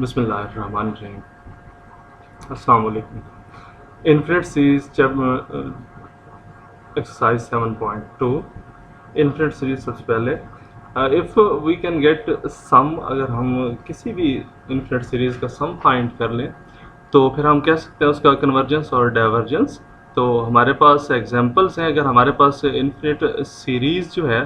बिस्मिल्लाहिर्रहमानिर्रहीम। अस्सलाम वालेकुम। Infinite series exercise 7.2 infinite series. सबसे पहले if we can get sum, अगर हम किसी भी इनफिनिट सीरीज़ का सम फाइंड कर लें तो फिर हम कह सकते हैं उसका कन्वर्जेंस और डाइवर्जेंस। तो हमारे पास एग्जांपल्स हैं। अगर हमारे पास इनफिनिट सीरीज़ जो है,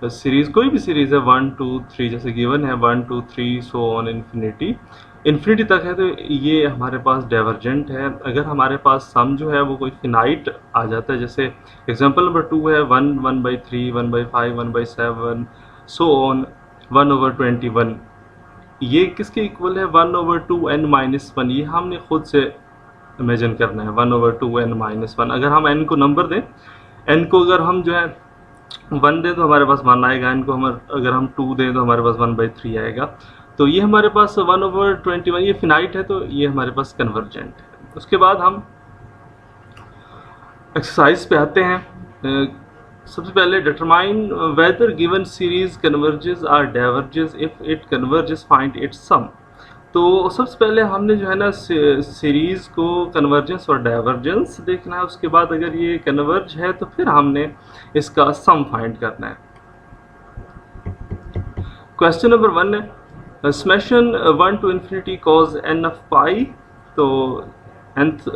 सीरीज़ कोई भी सीरीज़ है 1 2 3 जैसे गिवन है 1 2 3 सो ऑन इन्फिनिटी तक है, तो ये हमारे पास डाइवर्जेंट है। अगर हमारे पास सम जो है वो कोई फिनाइट आ जाता है, जैसे एग्जांपल नंबर 2 है 1 1/3 1/5 1/7 सो ऑन 1/21, ये किसके इक्वल है 1/2n-1। ये हमने खुद से इमेजिन करना है 1/2n-1। अगर हम n को नंबर दें, n को अगर हम जो है 1 दें तो हमारे पास 1 आएगा, n को हम अगर हम 2 दें तो हमारे पास 1/3 आएगा। तो ये हमारे पास 1/21 ये फिनाइट है, तो ये हमारे पास कन्वर्जेंट है। उसके बाद हम एक्सरसाइज पे आते हैं। सबसे पहले determine whether given series converges और diverges, if it converges find its sum. तो सबसे पहले हमने जो है ना सीरीज को कन्वर्जेंस और डाइवर्जेंस देखना है। उसके बाद अगर ये कन्वर्ज है तो फिर हमने इसका सम फाइंड करना है। क्वेश्चन नंबर 1 है summation 1 to infinity cos n of pi. तो nth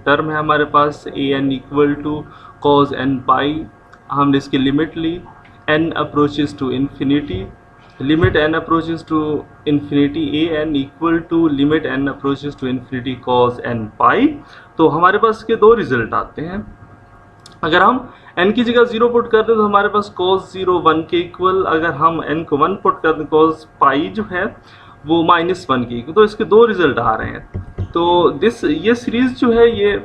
टर्म है हमारे पास a n equal to cos n pi. हमने इसकी लिमिट ली, n approaches to infinity, limit n approaches to infinity a n equal to limit n approaches to infinity cos n pi. तो हमारे पास इसके दो रिजल्ट आते हैं। अगर हम n की जगह 0 पुट कर दें तो हमारे पास cos 0 1 के इक्वल, अगर हम n को 1 पुट कर दें cos पाई जो है वो -1 के इक्वल। तो इसके दो रिजल्ट आ रहे हैं। तो ये सीरीज जो है ये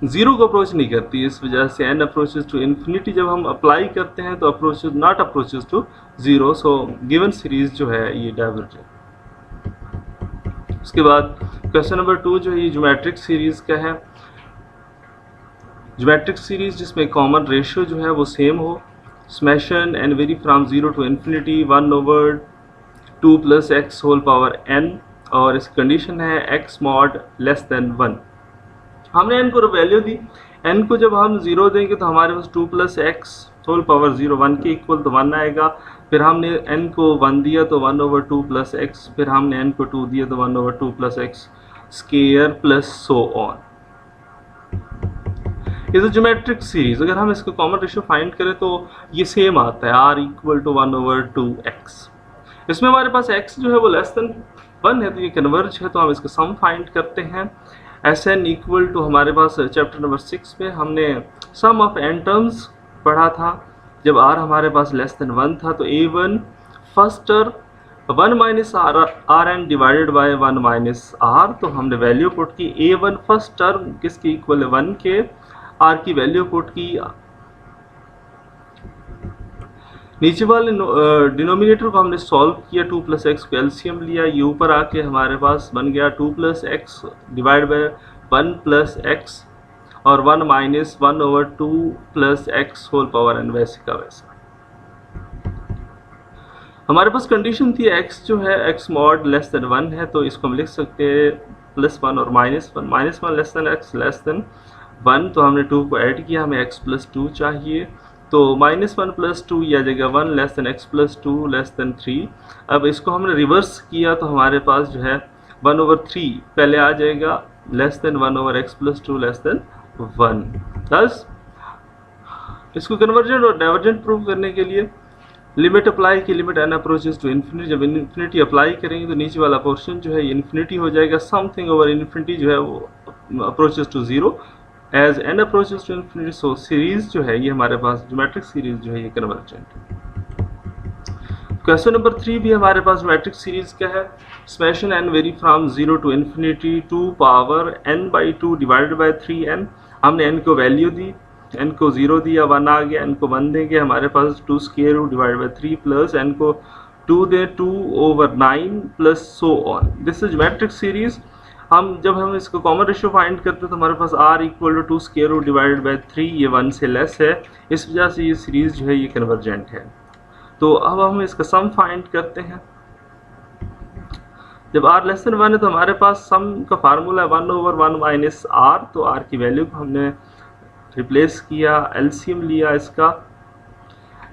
0 को अप्रोच नहीं करती, इस वजह से n अप्रोचेस टू इन्फिनिटी जब हम अप्लाई करते हैं तो approaches not approaches to 0। So given series जो है ये डाइवर्जेंट। उसके बाद क्वेश्चन नंबर 2 जो है ये ज्योमेट्रिक सीरीज का है। ज्योमेट्रिक सीरीज जिसमें कॉमन रेशियो जो है वो सेम हो, summation n vary from 0 to infinity 1/2 + x whole power n, और इस कंडीशन है x mod लेस देन 1। हमने n को वैल्यू दी, n को जब हम 0 देंगे तो हमारे पास 2 + x होल पावर 0 1 के इक्वल तो 1 आएगा। फिर हमने n को 1 दिया तो 1/2 + x, फिर हमने n को 2 दिया तो 1/2 + x square plus so on. Is a geometric series. अगर हम इसका कॉमन रेशियो फाइंड करें तो ये सेम आता है r इक्वल टू 1/2x। इसमें हमारे पास x जो है वो लेस देन 1 है, तो ये कन्वर्ज है। तो हम इसका सम फाइंड करते हैं। Sn इक्वल टू हमारे पास चैप्टर नंबर 6 में हमने सम ऑफ n टर्म्स पढ़ा था। जब r हमारे पास लेस देन 1 था तो a1 first term 1 - rn divided by 1 - r। तो हमने वैल्यू पुट की, a1 फर्स्ट टर्म किसके इक्वल है 1 के, r की वैल्यू पुट की, नीचे वाले डिनोमिनेटर को हमने सॉल्व किया, 2 + x को एलसीएम लिया, ये ऊपर आके हमारे पास बन गया 2 + x डिवाइड बाय 1 + x और 1 - 1/2 + x होल पावर n, वैसे का वैसा। हमारे पास कंडीशन थी x जो है x mod लेस देन 1 है, तो इसको हम लिख सकते हैं +1 और -1 -1 less than x less than 1। तो हमने 2 को ऐड किया, हमें x + 2 चाहिए, तो -1 + 2 ये आ जाएगा 1 less than x + 2 less then 3। अब इसको हमने रिवर्स किया तो हमारे पास जो है 1/3 पहले आ जाएगा less than 1/x + 2 less than 1। Plus इसको कन्वर्जेंट और डाइवर्जेंट प्रूव करने के लिए लिमिट अप्लाई की, limit n approaches to infinity. जब इन्फिनिटी अप्लाई करेंगे तो नीचे वाला पोर्शन जो है इन्फिनिटी हो जाएगा, समथिंग ओवर इन्फिनिटी जो है वो approaches to 0 as n approaches to infinity. So series जो है ये हमारे पास ज्योमेट्रिक सीरीज जो है ये कन्वर्जेंट है। क्वेश्चन नंबर 3 भी हमारे पास ज्योमेट्रिक सीरीज का है। Summation n vary from 0 to infinity 2 power n/2 divided by 3n। हमने n को वैल्यू दी, n को 0 दिया 1 आ गया, n को 1 देंगे हमारे पास 2 square root divide by 3 plus n को 2 दें 2/9 plus so on. This is geometric series. जब हम इसको कॉमन रेशियो फाइंड करते हैं तो हमारे पास r equal to 2 square root divided by 3, ये 1 से लेस है, इस वजह से ये सीरीज जो है ये कन्वर्जेंट है। तो अब हम इसका सम फाइंड करते हैं। जब r लेस देन 1 है तो हमारे पास सम का फार्मूला है 1/1 माइनस r, तो r की वैल्यू को हमने रिप्लेस किया, एलसीएम लिया इसका,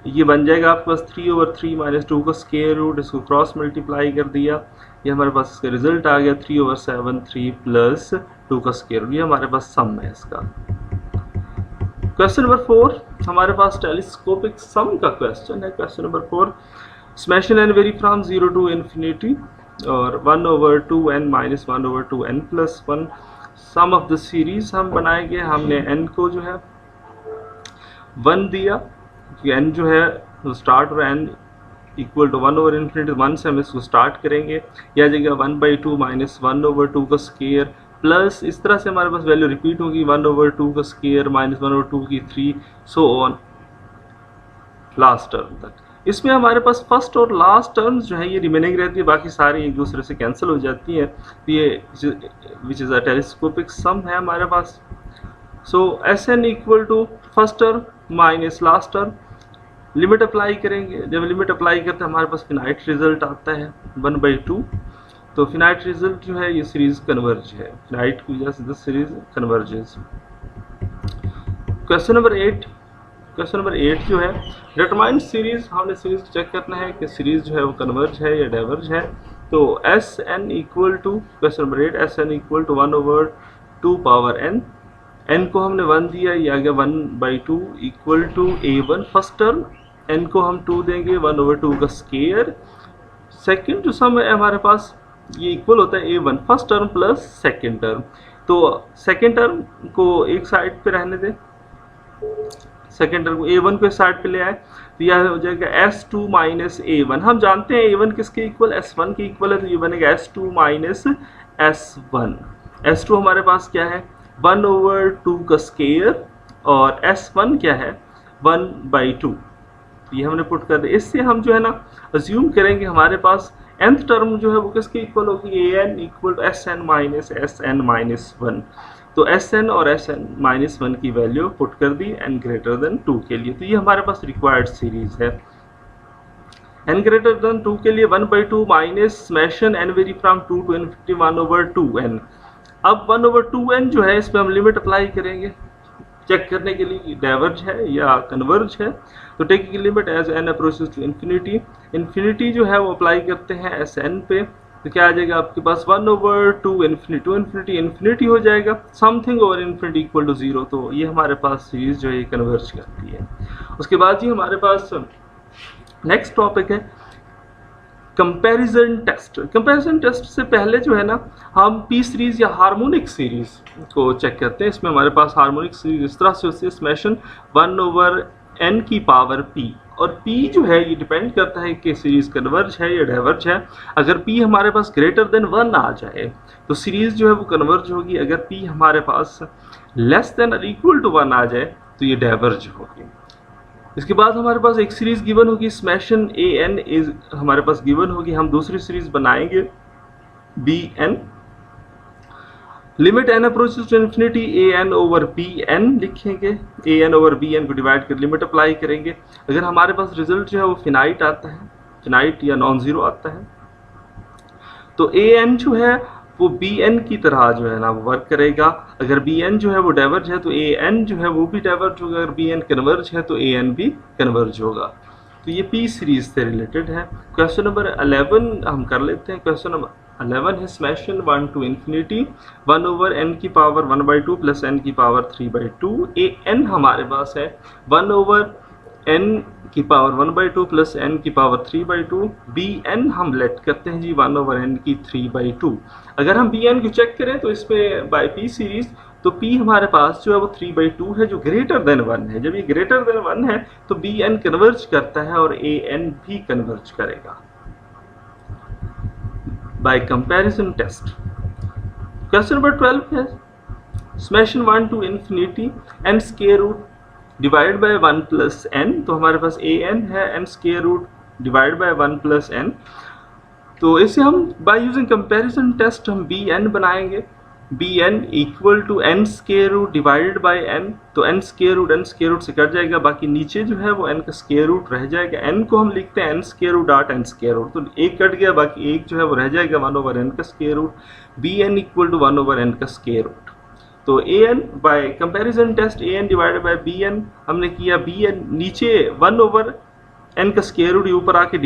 ये बन जाएगा आपके पास 3/3 माइनस 2 का स्क्वायर रूट, इसको क्रॉस मल्टीप्लाई कर दिया, ये हमारे पास इसका रिजल्ट आ गया 3/7 3 प्लस 2 का स्क्वायर रूट, ये हमारे पास सम है इसका। क्वेश्चन नंबर 4 हमारे पास टेलीस्कोपिक सम का क्वेश्चन है। Question number 4, summation N vary from 0 to infinity और 1/2n minus 1/2n plus 1 sum of the series हम बनाएंगे। हमने n को जो है 1 दिया, n जो है स्टार्ट और n इक्वल टू 1/∞, 1 से हम इसको स्टार्ट करेंगे, यह जगह 1/2 माइनस 1/2 का स्क्वायर प्लस इस तरह से हमारे पास वैल्यू रिपीट होगी 1/2 का स्क्वायर माइनस 1/2 की 3 सो ऑन लास्ट टर्म तक। इसमें हमारे पास फर्स्ट और लास्ट टर्म्स जो है ये रिमेनिंग रहती है, बाकी सारी एक दूसरे से कैंसिल हो जाती हैं, तो ये which is a telescopic sum है हमारे पास। So Sn equal to first term minus last term, limit apply करेंगे, जब लिमिट अप्लाई करते हैं हमारे पास फिनाइट रिजल्ट आता है 1/2, तो फिनाइट रिजल्ट जो है ये सीरीज कन्वर्ज है, फिनाइट की वजह से the series converges. Question number 8 जो है डिटरमाइन सीरीज, हमने सीरीज चेक करना है कि सीरीज जो है वो कन्वर्ज है या डाइवर्ज है। तो Sn equal to, question number 8, Sn equal to 1/2 power n, n को हमने 1 दिया, ये आ गया 1/2 equal to a1 first term, n को हम 2 देंगे 1/2 का स्क्वायर, सेकंड जो सम है हमारे पास ये इक्वल होता है a1 first term plus second term. तो सेकंड टर्म को एक साइड पे रहने दें, सेकंड टर्म को a1 को इस साइड पे ले आए, तो यह हो जाएगा s2 माइनस a1। हम जानते हैं a1 किसके इक्वल, s1 के इक्वल है, तो ये बनेगा s2 माइनस s1। s2 हमारे पास क्या है 1/2 का स्क्वायर और s1 क्या है 1/2, ये हमने पुट कर दिया। इससे हम जो है ना अज्यूम करेंगे हमारे पास nth टर्म जो है वो किसके इक्वल होगी, an equal to sn minus 1। तो Sn और Sn माइनस 1 की वैल्यू पुट कर दी n ग्रेटर देन 2 के लिए, तो ये हमारे पास रिक्वायर्ड सीरीज है। n ग्रेटर देन 2 के लिए 1/2 minus summation n vary from 2 to infinity 1/2n। अब 1/2n जो है इस पर हम लिमिट अप्लाई करेंगे चेक करने के लिए डाइवर्ज है या कन्वर्ज है। तो taking limit as n approaches to infinity, infinity जो है वो अप्लाई करते हैं Sn पे, तो क्या आ जाएगा आपके पास 1/2 इन्फिनिटी, टू इन्फिनिटी इन्फिनिटी हो जाएगा, something over infinity equal to 0। तो ये हमारे पास सीरीज जो है ये कन्वर्ज करती है। उसके बाद जी हमारे पास नेक्स्ट टॉपिक है कंपैरिजन टेस्ट। कंपैरिजन टेस्ट से पहले जो है ना हम पी सीरीज या हार्मोनिक सीरीज को चेक करते हैं। इसमें हमारे पास हार्मोनिक सीरीज इस तरह से होती है, स्मैशन 1/n की पावर p, और p जो है ये डिपेंड करता है कि सीरीज कन्वर्ज है या डाइवर्ज है। अगर p हमारे पास ग्रेटर देन 1 आ जाए तो सीरीज जो है वो कन्वर्ज होगी, अगर p हमारे पास लेस देन और इक्वल टू 1 आ जाए तो ये डाइवर्ज होगी। इसके बाद हमारे पास एक सीरीज गिवन होगी, स्मैशन an इज हमारे पास गिवन होगी, हम दूसरी सीरीज बनाएंगे bn, limit n approaches to infinity an over bn लिखेंगे, an ओवर bn को डिवाइड कर लिमिट अप्लाई करेंगे। अगर हमारे पास रिजल्ट जो है वो फिनाइट आता है, फिनाइट या नॉन जीरो आता है, तो an जो है वो bn की तरह जो है ना वो वर्क करेगा। अगर bn जो है वो डाइवर्ज है तो an जो है वो भी डाइवर्ज होगा, अगर bn कन्वर्ज है तो an भी कन्वर्ज होगा। तो ये p सीरीज से रिलेटेड है। क्वेश्चन नंबर 11 हम कर लेते हैं। क्वेश्चन नंबर 11 है स्मैशन 1 टू इन्फिनिटी 1/n की पावर 1/2 प्लस n की पावर 3/2। an हमारे पास है 1/n की पावर 1/2 प्लस n की पावर 3/2। bn हम लेट करते हैं जी 1/n की 3/2। अगर हम bn को चेक करें तो इसमें बाय p सीरीज, तो p हमारे पास जो है वो 3/2 है जो ग्रेटर देन 1 है। जब ये ग्रेटर देन 1 है तो bn कन्वर्ज करता है और an भी कन्वर्ज करेगा by comparison test. Question number 12 है summation 1 to infinity n square root divide by 1 plus n। तो हमारे पास an है n square root divide by 1 plus n। तो इसे हम बाय यूजिंग कंपैरिजन टेस्ट हम बी एन बनाएंगे, b n equal to n square root divided by n. तो एन स्क्वायर रूट से कट जाएगा, बाकी नीचे जो है वो एन का स्क्वायर रूट रह जाएगा। एन को हम लिखते हैं n square root dot n square root, तो एक कट गया, बाकी एक जो है वो रह जाएगा 1 ओवर एन का square root. B n equal to 1 over n का स्क्वायर रूट। तो a n by comparison test a n divided by b n हमने किया, बी एन नीचे 1 ओवर एन का स्क्वायर रूट ऊपर आके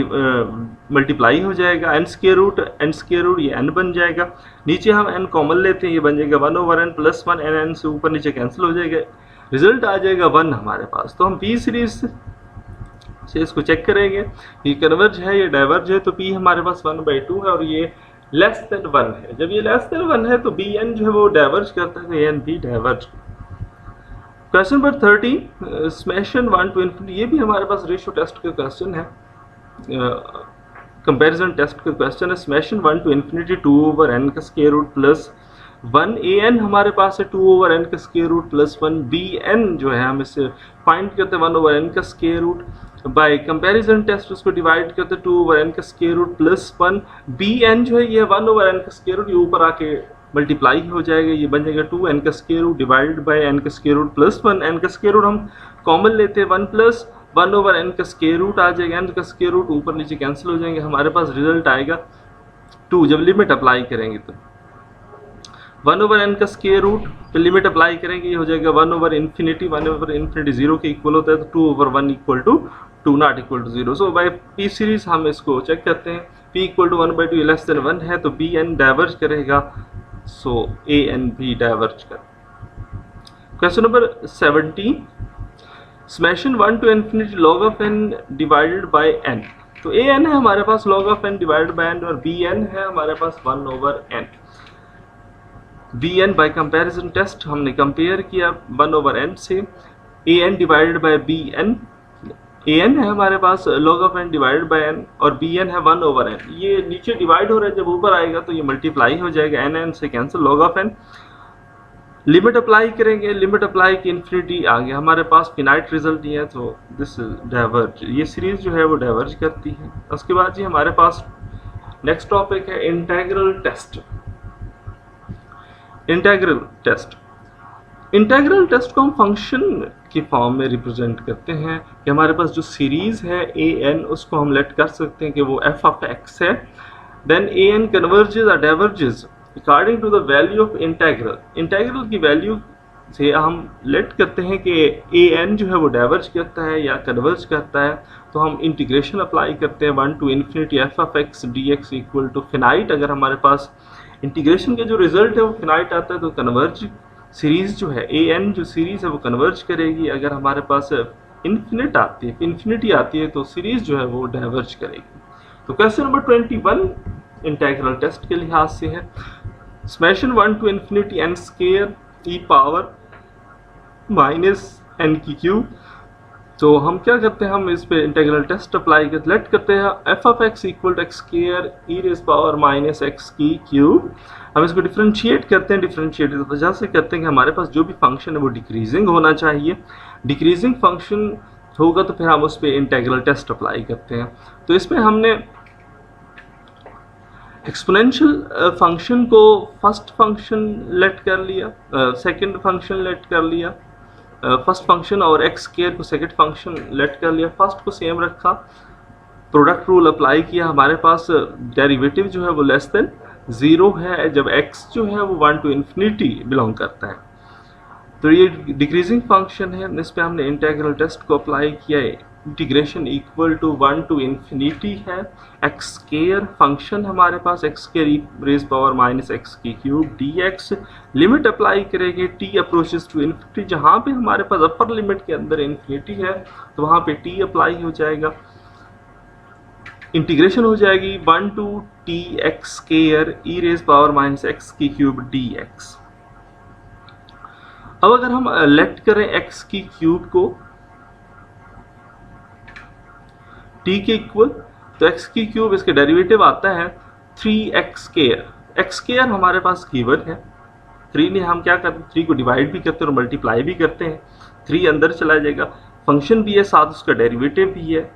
मल्टीप्लाई हो जाएगा, एन स्क्वायर रूट ये एन बन जाएगा। नीचे हम एन कॉमन लेते हैं, ये बन जाएगा 1 ओवर एन प्लस 1, एन से ऊपर नीचे कैंसिल हो जाएगा, रिजल्ट आ जाएगा 1 हमारे पास। तो हम पी सीरीज से इसको चेक करेंगे, ये कन्वर्ज है ये डाइवर्ज है। तो पी हमारे पास 1/2 है और ये लेस देन 1 है। जब ये लेस देन 1 है तो बी एन जो है वो डाइवर्ज करता है, तो ए एन भी diverge. Question number 30 summation 1 to infinity, ये भी हमारे पास रेशियो टेस्ट का क्वेश्चन है, कंपैरिजन टेस्ट का क्वेश्चन है। Summation 1 to infinity 2 over n का square root plus 1, a n हमारे पास है 2 ओवर एन का square root plus 1, b n जो है हम इसे फाइंड करते हैं 1 ओवर एन का square root, bye comparison test उसको डिवाइड करते हैं 2 ओवर एन का square root plus 1, b n जो है ये 1 ओवर एन का स्क्वायर रूट, ये ऊपर आके मल्टीप्लाई हो जाएगा, ये बन जाएगा 2 एन का square root divided by n का स्क्वायर रूट प्लस 1। एन का स्क्वायर रूट हम कॉमन लेते हैं 1 प्लस 1 ओवर एन का स्क्वायर रूट आ जाएगा, एन का स्क्वायर रूट ऊपर नीचे कैंसिल हो जाएंगे, हमारे पास रिजल्ट आएगा 2। जब लिमिट अप्लाई करेंगे तो 1 ओवर एन का स्क्वायर रूट पे लिमिट अप्लाई करेंगे, ये हो जाएगा 1 ओवर इन्फिनिटी 0 के इक्वल होता है, तो 2 over 1 equal to 2 not equal to 0। So by p series हम इसको चेक करते हैं, p equal to 1/2 less than 1 है, तो बी एन डाइवर्ज करेगा, सो ए एन भी डाइवर्ज कर। Question number 17 summation 1 to infinity log of n divided by n. तो ए एन है हमारे पास log of n divided by n और बी एन है हमारे पास 1 over n. B n by comparison test हमने कंपेयर किया 1 ओवर एन से, a n divided by b n, a n है हमारे पास log of n divided by n और बी एन है 1 ओवर एन। ये नीचे डिवाइड हो रहा है, जब ऊपर आएगा तो ये मल्टीप्लाई हो जाएगा, एन एन से cancel, log of n. Limit apply करेंगे, लिमिट अप्लाई की इन्फिनिटी आ गया हमारे पास, फिनाइट रिजल्ट ही है, तो दिस डाइवर्ज, ये सीरीज जो है वो डाइवर्ज करती है। उसके बाद जी हमारे पास नेक्स्ट टॉपिक है integral test. Integral test, integral test को हम फंक्शन की फॉर्म में रिप्रेजेंट करते हैं कि हमारे पास जो सीरीज है ए एन, उसको हम लेट कर सकते हैं कि वो एफ ऑफ एक्स है, देन ए एन कन्वर्जेस और diverges according to the value of integral. Integral की वैल्यू से हम लेट करते हैं कि ए एन जो है वो डाइवर्ज करता है या कन्वर्ज करता है, तो हम इंटीग्रेशन अप्लाई करते हैं 1 to infinity f of x d x equal to finite. अगर हमारे पास इंटीग्रेशन के जो रिजल्ट है वो फिनाइट आता है, तो कन्वर्ज सीरीज जो है ए एन जो सीरीज है वो कन्वर्ज करेगी। अगर हमारे पास इन्फिनिटी आती है तो सीरीज जो है वो डाइवर्ज करेगी। तो क्वेश्चन नंबर 21 इंटेग्रल टेस्ट के लिहाज से है, summation 1 to infinity n square e power minus n की क्यूब। तो हम क्या करते हैं, हम इस पे इंटेग्रल टेस्ट अप्लाई करते, लेट करते हैं f of x equal to x square e raise power minus x की क्यूब। हम इसको डिफरेंशिएट करते हैं, डिफरेंशिएट इस वजह से करते हैं कि हमारे पास जो भी फंक्शन है वो डिक्रीजिंग होना चाहिए, डिक्रीजिंग फंक्शन होगा तो फिर हम उस पर इंटेग्रल टेस्ट अप्लाई करते हैं। तो इसमें हमने एक्सपोनेंशियल फंक्शन को फर्स्ट फंक्शन लेट कर लिया, सेकंड फंक्शन लेट कर लिया, फर्स्ट फंक्शन और एक्स स्क्वायर को सेकंड फंक्शन लेट कर लिया, फर्स्ट को सेम रखा, प्रोडक्ट रूल अप्लाई किया, हमारे पास डेरिवेटिव जो है वो लेस देन 0 है जब x जो है वो 1 टू इन्फिनिटी बिलोंग करता है। तो ये डिक्रीजिंग फंक्शन है, इस पर हमने इंटेग्रल टेस्ट को अप्लाई किया है, integration equal to 1 to infinity है, एक्स स्क्वायर फंक्शन हमारे पास x square raise power minus x की cube d x, limit apply करेंगे t अप्रोचेस टू इन्फिनिटी, जहाँ पे हमारे पास अपर लिमिट के अंदर इन्फिनिटी है तो वहाँ पे t अप्लाई हो जाएगा, इंटीग्रेशन हो जाएगी 1 to t x square e raise power minus x की क्यूब डी एक्स। अब अगर हम लेट करें x की क्यूब को t के इक्वल, तो x की क्यूब इसके डेरिवेटिव आता है 3x स्क्वायर, x स्क्वायर हमारे पास कीवर्ड है, 3 ने हम क्या करते हैं 3 को डिवाइड भी करते हैं और मल्टीप्लाई भी करते हैं, 3 अंदर चला जाएगा, फंक्शन भी है साथ उसका डेरिवेटिव भी है,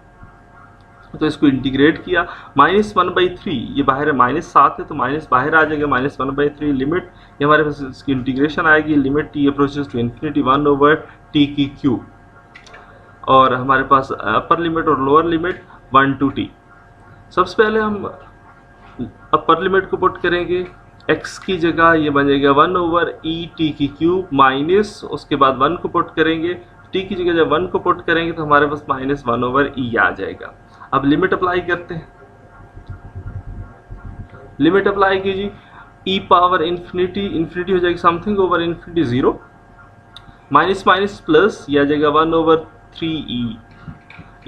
तो इसको इंटीग्रेट किया, -1/3 ये बाहर है, -7 है तो माइनस बाहर आ जाएगा, -1/3 लिमिट, ये हमारे पास इसकी इंटीग्रेशन आएगी, limit t approaches to infinity 1/t की क्यूब, और हमारे पास अपर लिमिट और लोअर लिमिट 1 to t। सबसे पहले हम अपर लिमिट को पुट करेंगे, x की जगह ये बनेगा 1/e t की क्यूब माइनस, उसके बाद 1 को पुट करेंगे, t की जगह जब 1 को पुट करेंगे तो हमारे पास -1/e आ जाएगा। अब लिमिट अप्लाई करते हैं, लिमिट अप्लाई कीजिए, e पावर इन्फिनिटी, इन्फिनिटी हो जाएगी something over infinity 0, minus minus plus, यह आ जाएगा 1/3e।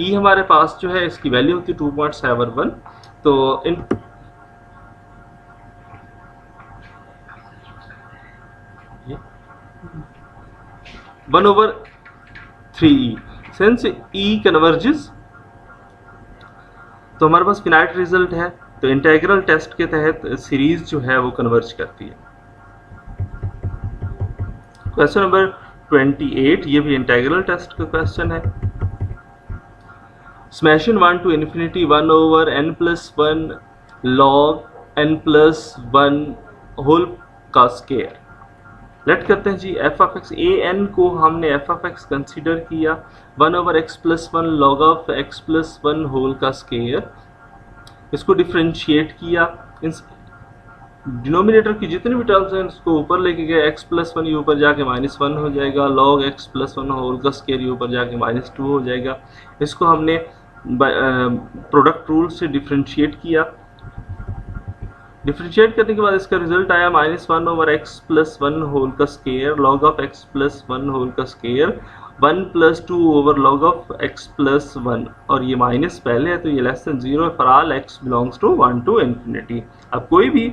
e हमारे पास जो है इसकी वैल्यू होती है 2.71, तो in one over 3e, since e converges तो हमारे पास फिनाइट रिजल्ट है, तो इंटीग्रल टेस्ट के तहत सीरीज जो है वो कन्वर्ज करती है। क्वेश्चन नंबर 28, ये भी इंटीग्रल टेस्ट का क्वेश्चन है। Summation 1 to infinity 1/n+1 log n+1 whole का स्केयर। लेट करते हैं जी f(x) an को हमने f(x) कंसीडर किया 1/x+1 log of x+1 whole का स्केयर, इसको डिफ्रेंशिएट किया, इन डिनोमिनेटर की जितनी भी टर्म्स हैं उसको ऊपर लेके गए, x+1 ये ऊपर जाके -1 हो जाएगा, log x+1 होल का स्केयर ये ऊपर जाके -2 हो जाएगा। इसको हमने प्रोडक्ट रूल से डिफ्रेंशिएट किया, डिफ्रेंशिएट करने के बाद इसका रिजल्ट आया -1/x+1 होल का square log of x+1 whole का स्केयर 1+2 log ऑफ x+1, और ये माइनस पहले है तो ये less than 0 for all x belongs to 1 to infinity. अब कोई भी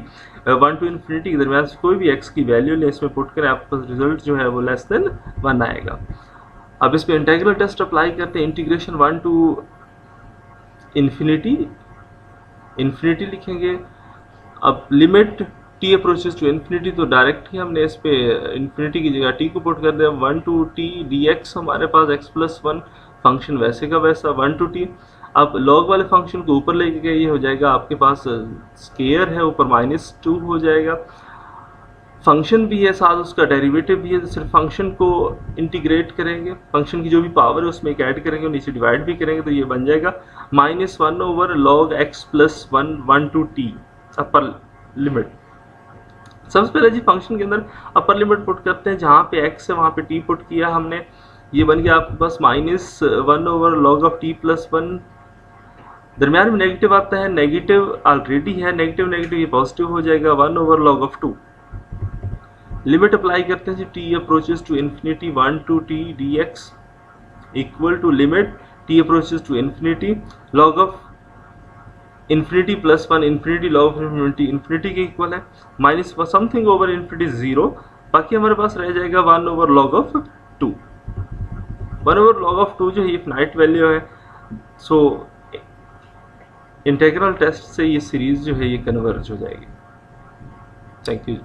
1 to इन्फिनिटी के दरमियान से कोई भी x की वैल्यू ले इसमें पुट करें, आपका रिजल्ट जो है वो लेस देन 1 आएगा। अब इस पर इंटीग्रल टेस्ट अप्लाई करते हैं, इंटीग्रेशन 1 to इन्फिनिटी, इन्फिनिटी लिखेंगे, अब limit t approaches to infinity, तो डायरेक्ट ही हमने इस पे इन्फिनिटी की जगह t को पुट कर दिया, 1 to t dx हमारे पास x+1 फंक्शन वैसे का वैसा 1 to t। अब लॉग वाले फंक्शन को ऊपर लेके गए, ये हो जाएगा आपके पास स्केयर है, ऊपर -2 हो जाएगा, फंक्शन भी है साथ उसका डेरिवेटिव भी है, तो सिर्फ फंक्शन को इंटीग्रेट करेंगे, फंक्शन की जो भी पावर है उसमें एक ऐड करेंगे और नीचे डिवाइड भी करेंगे, तो ये बन जाएगा -1/log x+1 1 to t upper limit. सबसे पहले जी फंक्शन के अंदर अपर लिमिट पुट करते हैं, जहाँ पे x है वहाँ पे t पुट किया हमने, ये बन गया आपके पास -1/log ऑफ t+1, दरम्यान में नेगेटिव आता है, नेगेटिव ऑलरेडी है, नेगेटिव नेगेटिव ये पॉजिटिव हो जाएगा 1/log ऑफ 2। लिमिट अप्लाई करते हैं जी, t approaches to infinity 1 to t dx equal to limit t approaches to infinity log of infinity +1, infinity log of infinity infinity के equal है, minus something over infinity 0, बाकी हमारे पास रह जाएगा 1/log of 2। 1/log of 2 जो है ये finite value है, सो इंटीग्रल टेस्ट से ये सीरीज जो है ये कन्वर्ज हो जाएगी। Thank you.